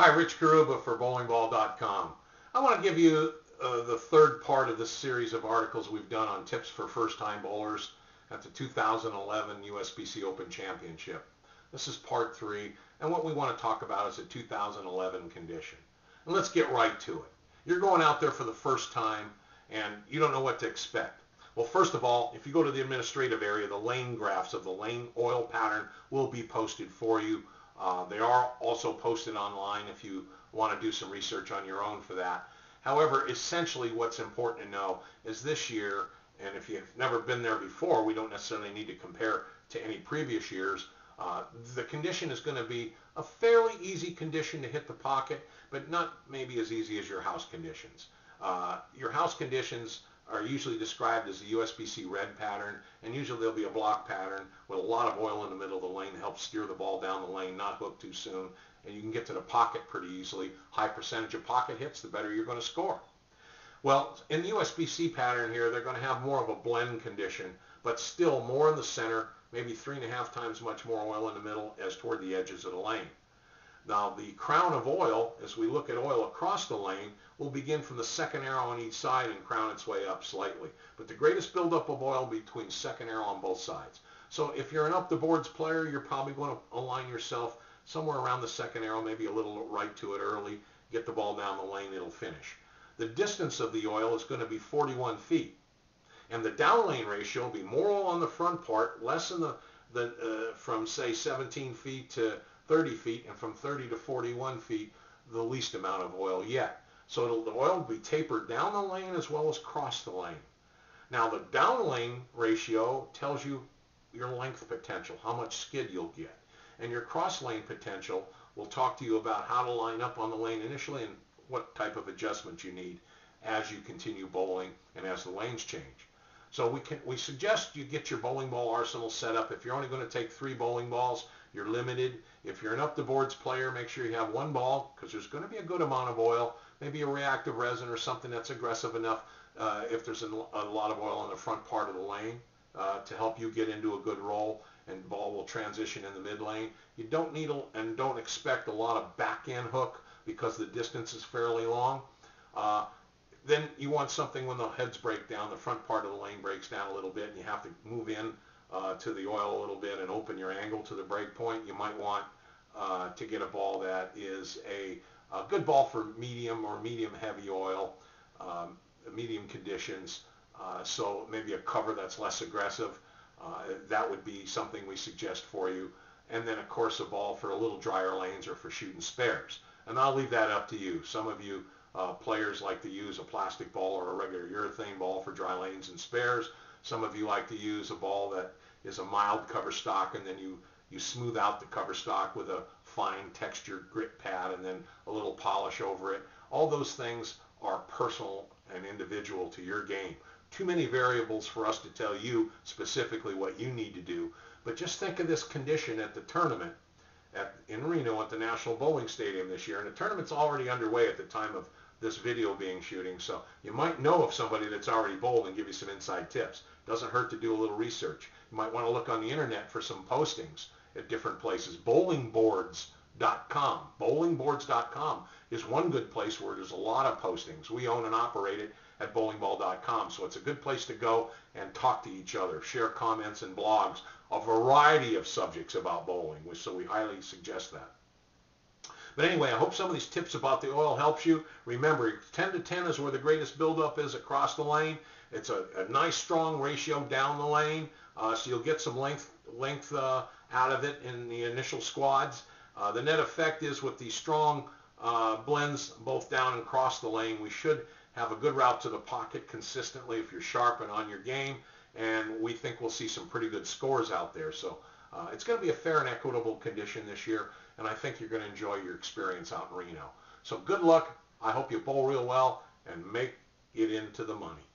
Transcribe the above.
Hi, Rich Carrubba for bowlingball.com. I want to give you the third part of this series of articles we've done on tips for first-time bowlers at the 2011 USBC Open Championship. This is part 3, and what we want to talk about is a 2011 condition. And let's get right to it. You're going out there for the first time, and you don't know what to expect. Well, first of all, if you go to the administrative area, the lane graphs of the lane oil pattern will be posted for you. They are also posted online if you want to do some research on your own for that. However, essentially what's important to know is this year, and if you've never been there before, we don't necessarily need to compare to any previous years. The condition is going to be a fairly easy condition to hit the pocket, but not maybe as easy as your house conditions. Your house conditions are usually described as the USBC red pattern, and usually there'll be a block pattern with a lot of oil in the middle of the lane to help steer the ball down the lane, not hook too soon, and you can get to the pocket pretty easily. High percentage of pocket hits, the better you're going to score. Well, in the USBC pattern here, they're going to have more of a blend condition, but still more in the center, maybe 3.5 times much more oil in the middle as toward the edges of the lane. Now, the crown of oil, as we look at oil across the lane, will begin from the second arrow on each side and crown its way up slightly. But the greatest buildup of oil between second arrow on both sides. So if you're an up-the-boards player, you're probably going to align yourself somewhere around the second arrow, maybe a little right to it early, get the ball down the lane, it'll finish. The distance of the oil is going to be 41 feet. And the down lane ratio will be more oil on the front part, less in from, say, 17 feet to 30 feet, and from 30 to 41 feet, the least amount of oil yet. So the oil will be tapered down the lane as well as cross the lane. Now the down lane ratio tells you your length potential, how much skid you'll get. And your cross lane potential will talk to you about how to line up on the lane initially and what type of adjustment you need as you continue bowling and as the lanes change. So we suggest you get your bowling ball arsenal set up. If you're only going to take 3 bowling balls, you're limited. If you're an up-the-boards player, make sure you have 1 ball because there's going to be a good amount of oil, maybe a reactive resin or something that's aggressive enough if there's a lot of oil on the front part of the lane to help you get into a good roll, and the ball will transition in the mid lane. You don't need and don't expect a lot of back-end hook because the distance is fairly long. Then you want something when the heads break down, the front part of the lane breaks down a little bit, and you have to move in to the oil a little bit and open your angle to the break point. You might want to get a ball that is a good ball for medium or medium heavy oil, medium conditions, so maybe a cover that's less aggressive. That would be something we suggest for you. And then of course a ball for a little drier lanes or for shooting spares. And I'll leave that up to you. Some of you players like to use a plastic ball or a regular urethane ball for dry lanes and spares. Some of you like to use a ball that is a mild cover stock, and then you smooth out the cover stock with a fine textured grit pad and then a little polish over it. All those things are personal and individual to your game. Too many variables for us to tell you specifically what you need to do. But just think of this condition at the tournament in Reno at the National Bowling Stadium this year. And the tournament's already underway at the time of this video being shooting, so you might know of somebody that's already bowled and give you some inside tips. Doesn't hurt to do a little research. You might want to look on the internet for some postings at different places. Bowlingboards.com. Bowlingboards.com is one good place where there's a lot of postings. We own and operate it at bowlingball.com, so it's a good place to go and talk to each other, share comments and blogs, a variety of subjects about bowling, so we highly suggest that. But anyway, I hope some of these tips about the oil helps you. Remember, 10 to 10 is where the greatest buildup is across the lane. It's a nice strong ratio down the lane, so you'll get some length out of it in the initial squads. The net effect is with these strong blends both down and across the lane, we should have a good route to the pocket consistently if you're sharp and on your game, and we think we'll see some pretty good scores out there. So it's going to be a fair and equitable condition this year, and I think you're going to enjoy your experience out in Reno. So good luck. I hope you bowl real well and make it into the money.